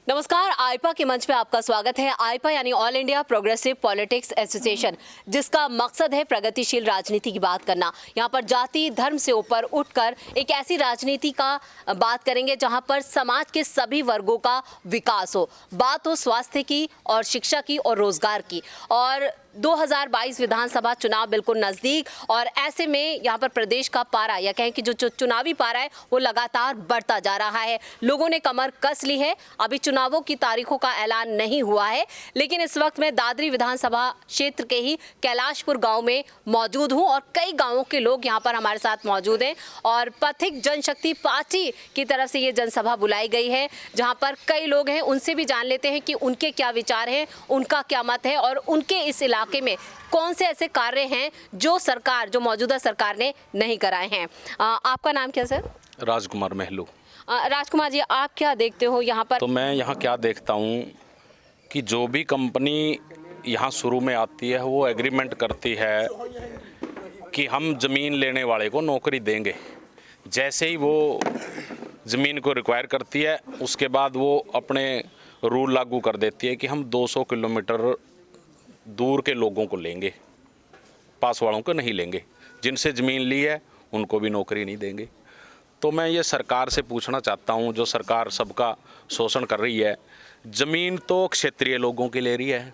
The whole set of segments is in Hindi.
नमस्कार, आईपा के मंच पे आपका स्वागत है। आईपा यानी all India progressive politics association, जिसका मकसद है प्रगतिशील राजनीति की बात करना। यहाँ पर जाति धर्म से ऊपर उठकर एक ऐसी राजनीति का बात करेंगे जहाँ पर समाज के सभी वर्गों का विकास हो। बात हो स्वास्थ्य की और शिक्षा की और रोजगार की। और 2022 विधानसभा चुनाव बिल्कुल नज़दीक, और ऐसे में यहाँ पर प्रदेश का पारा या कहें कि जो चुनावी पारा है वो लगातार बढ़ता जा रहा है। लोगों ने कमर कस ली है। अभी चुनावों की तारीखों का ऐलान नहीं हुआ है, लेकिन इस वक्त मैं दादरी विधानसभा क्षेत्र के ही कैलाशपुर गांव में मौजूद हूं और कई गांवों के लोग यहां पर हमारे साथ मौजूद हैं। और पथिक जनशक्ति पार्टी की तरफ से ये जनसभा बुलाई गई है, जहां पर कई लोग हैं। उनसे भी जान लेते हैं कि उनके क्या विचार हैं, उनका क्या मत है और उनके इस इलाके में कौन से ऐसे कार्य हैं जो मौजूदा सरकार ने नहीं कराए हैं। आपका नाम क्या सर? राजकुमार महलू। राजकुमार जी, आप क्या देखते हो यहाँ पर? तो मैं यहाँ क्या देखता हूँ कि जो भी कंपनी यहाँ शुरू में आती है वो एग्रीमेंट करती है कि हम ज़मीन लेने वाले को नौकरी देंगे। जैसे ही वो ज़मीन को रिक्वायर करती है उसके बाद वो अपने रूल लागू कर देती है कि हम 200 किलोमीटर दूर के लोगों को लेंगे, पास वालों को नहीं लेंगे। जिनसे ज़मीन ली है उनको भी नौकरी नहीं देंगे। तो मैं ये सरकार से पूछना चाहता हूँ, जो सरकार सबका शोषण कर रही है, ज़मीन तो क्षेत्रीय लोगों की ले रही है,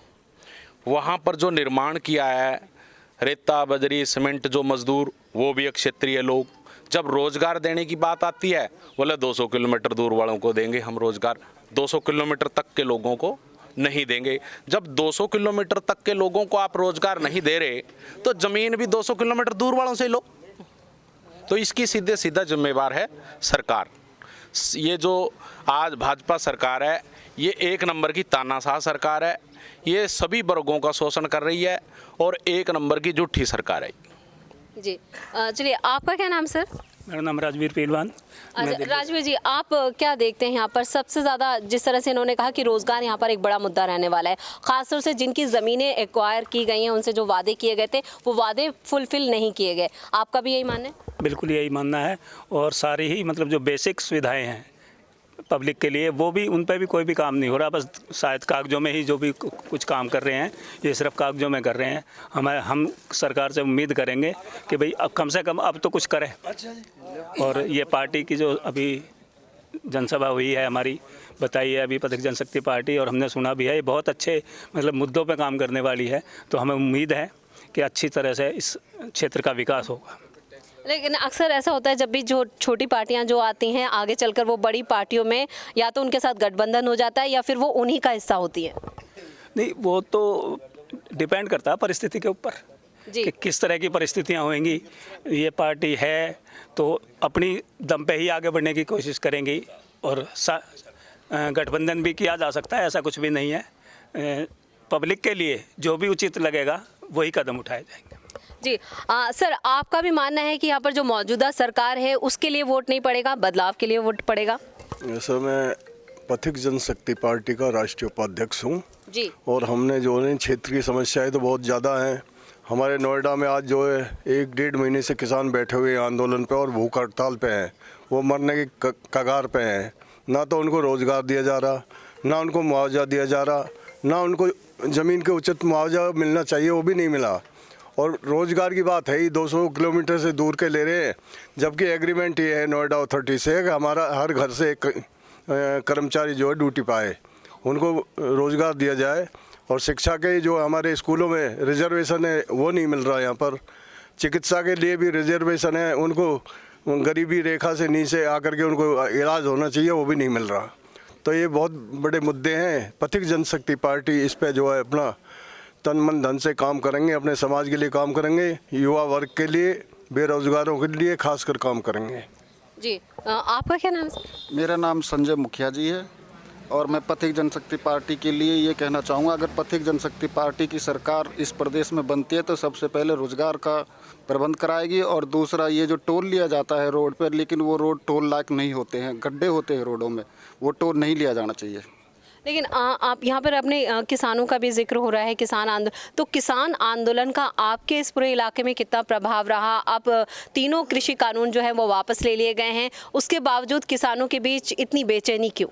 वहाँ पर जो निर्माण किया है रेता बजरी सीमेंट जो मज़दूर वो भी क्षेत्रीय लोग। जब रोज़गार देने की बात आती है बोले 200 किलोमीटर दूर वालों को देंगे हम रोज़गार, 200 किलोमीटर तक के लोगों को नहीं देंगे। जब 200 किलोमीटर तक के लोगों को आप रोज़गार नहीं दे रहे तो ज़मीन भी 200 किलोमीटर दूर वालों से लो। तो इसकी सीधा जिम्मेवार है सरकार। ये जो आज भाजपा सरकार है ये एक नंबर की तानाशाह सरकार है। ये सभी वर्गों का शोषण कर रही है और एक नंबर की झूठी सरकार है जी। चलिए, आपका क्या नाम सर? मेरा नाम राजवीर पहलवान। राजवीर जी, आप क्या देखते हैं यहाँ पर सबसे ज़्यादा, जिस तरह से इन्होंने कहा कि रोज़गार यहाँ पर एक बड़ा मुद्दा रहने वाला है, ख़ासतौर से जिनकी ज़मीनें एक्वायर की गई हैं उनसे जो वादे किए गए थे वो वादे फुलफिल नहीं किए गए। आपका भी यही मानना है? बिल्कुल यही मानना है। और सारी ही मतलब जो बेसिक सुविधाएं हैं पब्लिक के लिए वो भी, उन पर भी कोई भी काम नहीं हो रहा। बस शायद कागजों में ही जो भी कुछ काम कर रहे हैं ये सिर्फ कागजों में कर रहे हैं। हम सरकार से उम्मीद करेंगे कि भाई अब कम से कम अब तो कुछ करें। और ये पार्टी की जो अभी जनसभा हुई है हमारी, बताई है अभी पथिक जनशक्ति पार्टी, और हमने सुना भी है ये बहुत अच्छे मतलब मुद्दों पे काम करने वाली है। तो हमें उम्मीद है कि अच्छी तरह से इस क्षेत्र का विकास होगा। लेकिन अक्सर ऐसा होता है जब भी जो छोटी पार्टियां जो आती हैं आगे चलकर वो बड़ी पार्टियों में या तो उनके साथ गठबंधन हो जाता है या फिर वो उन्हीं का हिस्सा होती है। नहीं, वो तो डिपेंड करता है परिस्थिति के ऊपर कि किस तरह की परिस्थितियां होंगी। ये पार्टी है तो अपनी दम पे ही आगे बढ़ने की कोशिश करेंगी और गठबंधन भी किया जा सकता है, ऐसा कुछ भी नहीं है। पब्लिक के लिए जो भी उचित लगेगा वही कदम उठाए जाएंगे। जी। सर, आपका भी मानना है कि यहाँ पर जो मौजूदा सरकार है उसके लिए वोट नहीं पड़ेगा, बदलाव के लिए वोट पड़ेगा? सर, मैं पथिक जनशक्ति पार्टी का राष्ट्रीय उपाध्यक्ष हूँ जी। और हमने जो है क्षेत्रीय समस्याएं तो बहुत ज़्यादा हैं। हमारे नोएडा में आज जो है 1-1.5 महीने से किसान बैठे हुए आंदोलन पे और भूख हड़ताल पे हैं। वो मरने के कगार पे हैं। ना तो उनको रोज़गार दिया जा रहा, ना उनको मुआवजा दिया जा रहा, ना उनको ज़मीन के उचित मुआवजा मिलना चाहिए वो भी नहीं मिला। और रोज़गार की बात है ही 200 किलोमीटर से दूर के ले रहे हैं, जबकि एग्रीमेंट ये है नोएडा अथॉरिटी से कि हमारा हर घर से एक कर्मचारी जो है ड्यूटी पाए, उनको रोज़गार दिया जाए। और शिक्षा के जो हमारे स्कूलों में रिजर्वेशन है वो नहीं मिल रहा। यहाँ पर चिकित्सा के लिए भी रिजर्वेशन है, उनको गरीबी रेखा से नीचे आकर के उनको इलाज होना चाहिए वो भी नहीं मिल रहा। तो ये बहुत बड़े मुद्दे हैं। पथिक जनशक्ति पार्टी इस पर जो है अपना तन मन धन से काम करेंगे, अपने समाज के लिए काम करेंगे, युवा वर्ग के लिए, बेरोजगारों के लिए खासकर काम करेंगे। जी। आपका क्या नाम है? मेरा नाम संजय मुखिया जी है और मैं पथिक जनशक्ति पार्टी के लिए ये कहना चाहूँगा, अगर पथिक जनशक्ति पार्टी की सरकार इस प्रदेश में बनती है तो सबसे पहले रोज़गार का प्रबंध कराएगी। और दूसरा, ये जो टोल लिया जाता है रोड पर, लेकिन वो रोड टोल लायक नहीं होते हैं, गड्ढे होते हैं रोडों में, वो टोल नहीं लिया जाना चाहिए। लेकिन आप यहाँ पर अपने किसानों का भी जिक्र हो रहा है, किसान आंदोलन, तो किसान आंदोलन का आपके इस पूरे इलाके में कितना प्रभाव रहा? आप तीनों कृषि कानून जो है वो वापस ले लिए गए हैं, उसके बावजूद किसानों के बीच इतनी बेचैनी क्यों?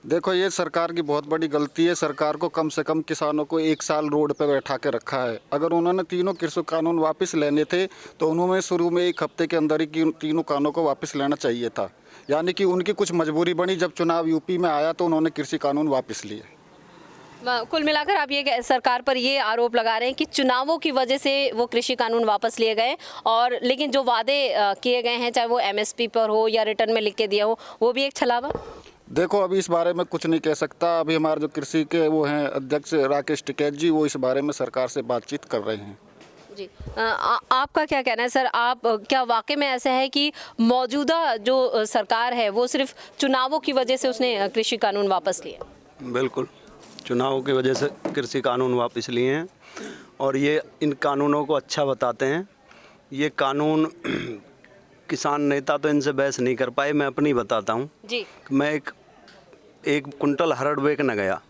देखो, ये सरकार की बहुत बड़ी गलती है। सरकार को कम से कम किसानों को 1 साल रोड पे बैठा के रखा है। अगर उन्होंने तीनों कृषि कानून वापस लेने थे तो उन्होंने शुरू में 1 हफ्ते के अंदर ही तीनों कानूनों को वापस लेना चाहिए था। यानी कि उनकी कुछ मजबूरी बनी, जब चुनाव यूपी में आया तो उन्होंने कृषि कानून वापस लिए। कुल मिलाकर आप ये सरकार पर ये आरोप लगा रहे हैं कि चुनावों की वजह से वो कृषि कानून वापस लिए गए, और लेकिन जो वादे किए गए हैं, चाहे वो एमएसपी पर हो या रिटर्न में लिख के दिया हो, वो भी एक छलावा। देखो, अभी इस बारे में कुछ नहीं कह सकता। अभी हमारे जो कृषि के वो हैं अध्यक्ष राकेश टिकैत जी, वो इस बारे में सरकार से बातचीत कर रहे हैं। जी, आपका क्या कहना है सर? आप क्या वाकई में ऐसा है कि मौजूदा जो सरकार है वो सिर्फ चुनावों की वजह से उसने कृषि कानून वापस लिए? बिल्कुल, चुनावों की वजह से कृषि कानून वापस लिए हैं, और ये इन कानूनों को अच्छा बताते हैं। ये कानून किसान नेता तो इनसे बहस नहीं कर पाए। मैं अपनी बताता हूँ जी। मैं एक कुंटल हरड़ बेचने गया,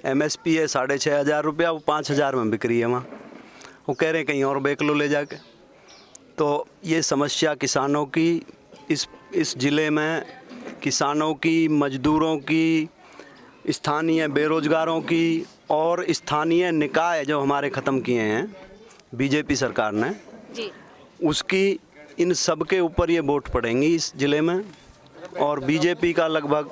एमएसपी है 6,500 रुपया, वो 5,000 में बिक रही है वहाँ। वो कह रहे हैं कहीं और बेच लो ले जाके। तो ये समस्या किसानों की इस ज़िले में, किसानों की, मजदूरों की, स्थानीय बेरोजगारों की, और स्थानीय निकाय जो हमारे ख़त्म किए हैं बीजेपी सरकार ने जी, उसकी, इन सब के ऊपर ये वोट पड़ेंगी इस ज़िले में। और बीजेपी का लगभग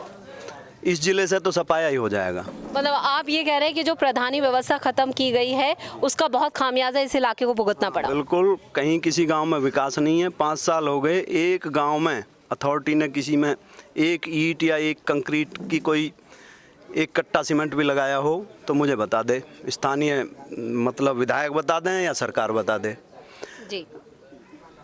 इस ज़िले से तो सफाया ही हो जाएगा। मतलब आप ये कह रहे हैं कि जो प्रधानी व्यवस्था खत्म की गई है उसका बहुत खामियाजा इस इलाके को भुगतना पड़ा? बिल्कुल, कहीं किसी गांव में विकास नहीं है। 5 साल हो गए, एक गांव में अथॉरिटी ने किसी में एक ईंट या एक कंक्रीट की कोई एक कट्टा सीमेंट भी लगाया हो तो मुझे बता दे। स्थानीय मतलब विधायक बता दें या सरकार बता दे। जी,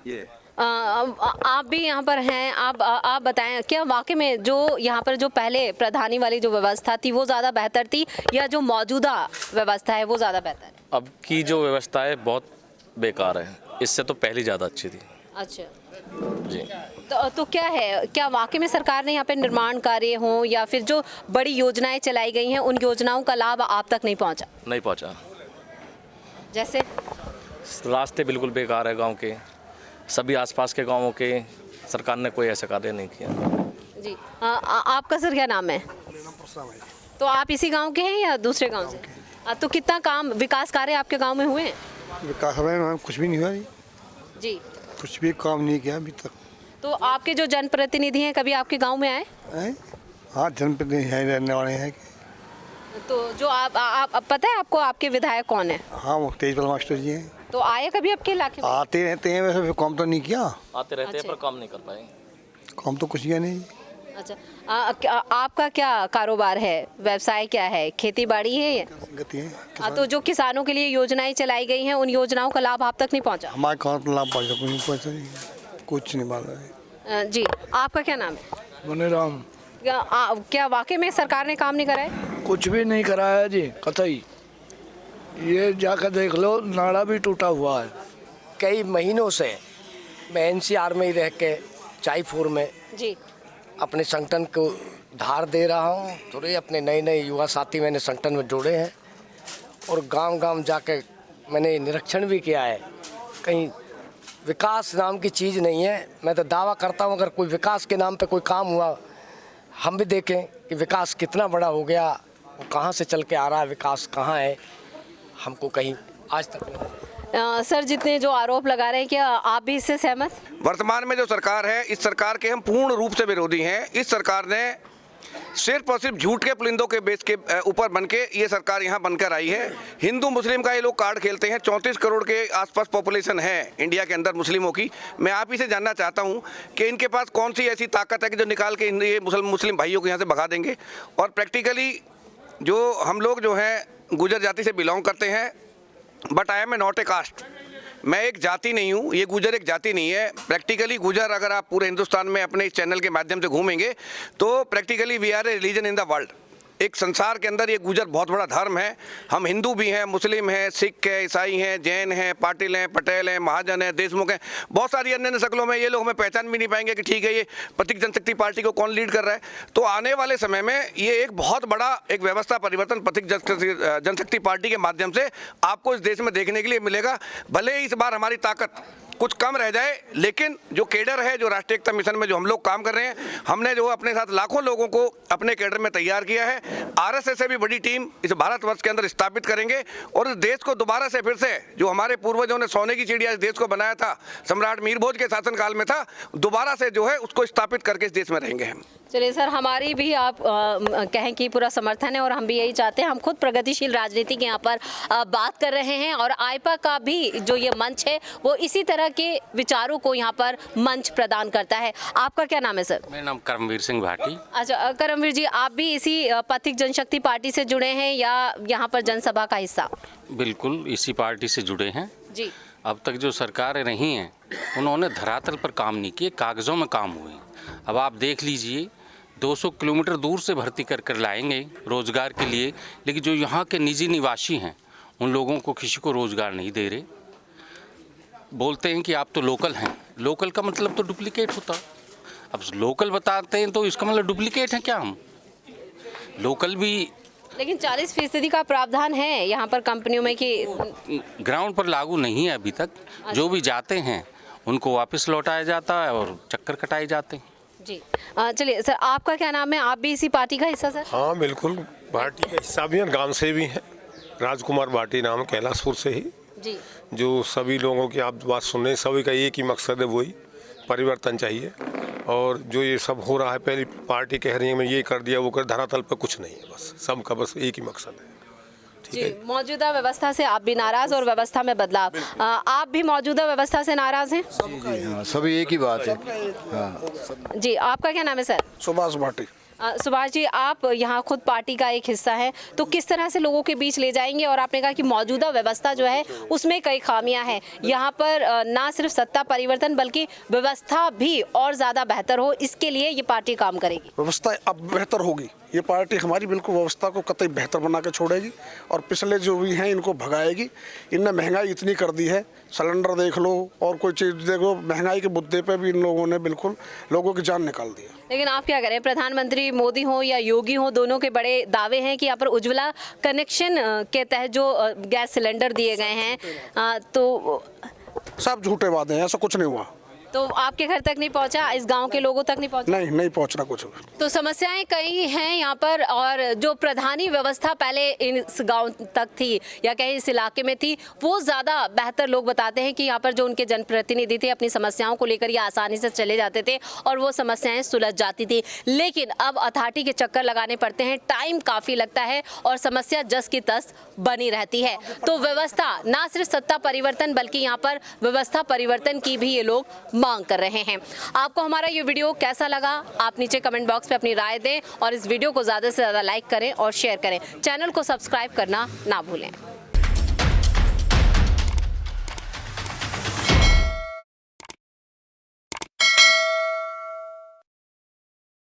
ये आप भी यहाँ पर हैं, आप बताएं, क्या वाकई में जो यहाँ पर जो पहले प्रधानी वाली जो व्यवस्था थी वो ज़्यादा बेहतर थी, या जो मौजूदा व्यवस्था है वो ज़्यादा बेहतर है? अब की जो व्यवस्था है बहुत बेकार है, इससे तो पहले ज़्यादा अच्छी थी। अच्छा जी, तो क्या है, क्या वाकई में सरकार ने यहाँ पे निर्माण कार्य हों या फिर जो बड़ी योजनाएं चलाई गई हैं उन योजनाओं का लाभ आप तक नहीं पहुँचा? नहीं पहुंचा। जैसे रास्ते बिल्कुल बेकार है गांव के, सभी आसपास के गांवों के सरकार ने कोई ऐसा कार्य नहीं किया। जी, आपका सर क्या नाम है? तो आप इसी गांव के हैं या दूसरे गांव से? तो कितना काम, विकास कार्य आपके गांव में हुए हैं? विकास में कुछ भी नहीं हुआ जी, जी, कुछ भी काम नहीं किया अभी तक। तो आपके जो जनप्रतिनिधि हैं कभी आपके गांव में आए? हाँ, जनप्रतिनिधि हैं, रहने वाले हैं। तो जो आप पता है आपको आपके विधायक कौन है? हाँ, वो तेजपाल मास्टर जी हैं। तो आए कभी आपके इलाके में? आते रहते हैं, वैसे काम तो नहीं किया। आते रहते हैं अच्छा। पर काम नहीं कर पाए। काम तो कुछ किया नहीं। अच्छा, आपका क्या कारोबार है, व्यवसाय क्या है, खेती बाड़ी है ये? गति है। तो जो किसानों के लिए योजनाएं चलाई गई हैं उन योजनाओं का लाभ आप तक नहीं पहुंचा? हमारे काम तो लाभ पहुँचा, कुछ नहीं पहुँचा, कुछ नहीं मालूम है। जी, आपका क्या नाम है? बनेराम। क्या वाकई में सरकार ने काम नहीं करा है? कुछ भी नहीं कराया जी, कतई। ये जाकर देख लो, नाला भी टूटा हुआ है। कई महीनों से मैं एनसीआर में ही रह के चाईपुर में जी, अपने संगठन को धार दे रहा हूँ। थोड़े अपने नए नए युवा साथी मैंने संगठन में जोड़े हैं, और गांव-गांव जाके मैंने निरीक्षण भी किया है। कहीं विकास नाम की चीज़ नहीं है। मैं तो दावा करता हूँ अगर कोई विकास के नाम पे कोई काम हुआ, हम भी देखें कि विकास कितना बड़ा हो गया, वो कहाँ से चल के आ रहा है, विकास कहाँ है, हमको कहीं आज तक नहीं। सर, जितने जो आरोप लगा रहे हैं, क्या आप भी इससे सहमत? वर्तमान में जो सरकार है, इस सरकार के हम पूर्ण रूप से विरोधी हैं। इस सरकार ने सिर्फ और सिर्फ झूठ के पुलिंदों के बेस के ऊपर बन के ये सरकार यहाँ बनकर आई है। हिंदू मुस्लिम का ये लोग कार्ड खेलते हैं। 34 करोड़ के आसपास पॉपुलेशन है इंडिया के अंदर मुस्लिमों की। मैं आप ही से जानना चाहता हूँ कि इनके पास कौन सी ऐसी ताकत है कि जो निकाल के ये मुस्लिम भाइयों को यहाँ से भगा देंगे। और प्रैक्टिकली जो हम लोग जो हैं गुजर जाति से बिलोंग करते हैं, but I am a not a caste. मैं एक जाति नहीं हूँ, ये गुजर एक जाति नहीं है। प्रैक्टिकली गुजर अगर आप पूरे हिंदुस्तान में अपने इस चैनल के माध्यम से घूमेंगे तो practically we are a religion in the world. एक संसार के अंदर ये गुजर बहुत बड़ा धर्म है। हम हिंदू भी हैं, मुस्लिम हैं, सिख हैं, ईसाई हैं, जैन हैं, पाटिल हैं, पटेल हैं, महाजन हैं, देशमुख हैं, बहुत सारी अन्य शक्लों में। ये लोग हमें पहचान भी नहीं पाएंगे कि ठीक है ये प्रतीक जनशक्ति पार्टी को कौन लीड कर रहा है। तो आने वाले समय में ये एक बहुत बड़ा एक व्यवस्था परिवर्तन प्रतीक जनशक्ति पार्टी के माध्यम से आपको इस देश में देखने के लिए मिलेगा। भले ही इस बार हमारी ताकत कुछ कम रह जाए, लेकिन जो कैडर है, जो राष्ट्रीय एकता मिशन में जो हम लोग काम कर रहे हैं, हमने जो अपने साथ लाखों लोगों को अपने कैडर में तैयार किया है। आरएसएस से भी बड़ी टीम इस भारतवर्ष के अंदर स्थापित करेंगे और इस देश को दोबारा से फिर से, जो हमारे पूर्वजों ने सोने की चिड़िया इस देश को बनाया था, सम्राट मीर भोज के शासनकाल में था, दोबारा से जो है उसको स्थापित करके इस देश में रहेंगे हम। चलिए सर, हमारी भी आप कहें कि पूरा समर्थन है और हम भी यही चाहते हैं। हम खुद प्रगतिशील राजनीति की यहाँ पर बात कर रहे हैं और आईपा का भी जो ये मंच है वो इसी तरह के विचारों को यहाँ पर मंच प्रदान करता है। आपका क्या नाम है सर? मेरा नाम करमवीर सिंह भाटी। अच्छा करमवीर जी, आप भी इसी पथिक जनशक्ति पार्टी से जुड़े हैं या यहाँ पर जनसभा का हिस्सा? बिल्कुल इसी पार्टी से जुड़े हैं जी। अब तक जो सरकारें रही हैं उन्होंने धरातल पर काम नहीं किए, कागज़ों में काम हुए। अब आप देख लीजिए, 200 किलोमीटर दूर से भर्ती कर लाएंगे रोज़गार के लिए, लेकिन जो यहाँ के निजी निवासी हैं उन लोगों को किसी को रोज़गार नहीं दे रहे। बोलते हैं कि आप तो लोकल हैं, लोकल का मतलब तो डुप्लीकेट होता। अब लोकल बताते हैं तो इसका मतलब डुप्लीकेट है क्या? हम लोकल भी, लेकिन 40% का प्रावधान है यहाँ पर कंपनियों में कि ग्राउंड पर लागू नहीं है अभी तक। जो भी जाते हैं उनको वापस लौटाया जाता है और चक्कर कटाए जाते हैं। जी चलिए सर, आपका क्या नाम है? आप भी इसी पार्टी का हिस्सा सर? हाँ बिल्कुल, पार्टी का हिस्सा भी है, गांव से भी हैं। राजकुमार भाटी नाम है, कैलाशपुर से ही जी। जो सभी लोगों की आप बात सुन रहे हैं, सभी का एक ही मकसद है, वही परिवर्तन चाहिए। और जो ये सब हो रहा है, पहली पार्टी कह रही है मैं ये कर दिया वो कर, धरातल पर कुछ नहीं है, बस सबका बस एक ही मकसद है। जी, मौजूदा व्यवस्था से आप भी नाराज और व्यवस्था में बदलाव, आप भी मौजूदा व्यवस्था से नाराज हैं? हाँ, सभी एक ही बात है। हाँ। जी, आपका क्या नाम है सर? सुभाष भाटी। सुभाष जी, आप यहाँ खुद पार्टी का एक हिस्सा हैं, तो किस तरह से लोगों के बीच ले जाएंगे? और आपने कहा कि मौजूदा व्यवस्था जो है उसमें कई खामियां हैं, यहाँ पर ना सिर्फ सत्ता परिवर्तन बल्कि व्यवस्था भी और ज़्यादा बेहतर हो, इसके लिए ये पार्टी काम करेगी। व्यवस्था अब बेहतर होगी, ये पार्टी हमारी बिल्कुल व्यवस्था को कतई बेहतर बना के छोड़ेगी और पिछले जो भी हैं इनको भगाएगी। इनने महंगाई इतनी कर दी है, सिलेंडर देख लो और कोई चीज़ देख लो, महंगाई के मुद्दे पे भी इन लोगों ने बिल्कुल लोगों की जान निकाल दी है। लेकिन आप क्या करें, प्रधानमंत्री मोदी हो या योगी हो, दोनों के बड़े दावे हैं कि यहाँ पर उज्ज्वला कनेक्शन के तहत जो गैस सिलेंडर दिए गए हैं तो सब झूठे वादे हैं, ऐसा कुछ नहीं हुआ। तो आपके घर तक नहीं पहुंचा, इस गांव के लोगों तक नहीं पहुंचा? नहीं पहुंचना कुछ। तो समस्याएं कई हैं यहाँ पर, और जो प्रधानी व्यवस्था पहले इस गांव तक थी या कहीं इस इलाके में थी, वो ज़्यादा बेहतर लोग बताते हैं कि यहाँ पर जो उनके जनप्रतिनिधि थे अपनी समस्याओं को लेकर ये आसानी से चले जाते थे और वो समस्याएं सुलझ जाती थी। लेकिन अब अथॉरिटी के चक्कर लगाने पड़ते हैं, टाइम काफ़ी लगता है और समस्या जस की तस बनी रहती है। तो व्यवस्था, ना सिर्फ सत्ता परिवर्तन बल्कि यहाँ पर व्यवस्था परिवर्तन की भी ये लोग मांग कर रहे हैं। आपको हमारा ये वीडियो कैसा लगा, आप नीचे कमेंट बॉक्स में अपनी राय दें और इस वीडियो को ज़्यादा से ज़्यादा लाइक करें और शेयर करें। चैनल को सब्सक्राइब करना ना भूलें।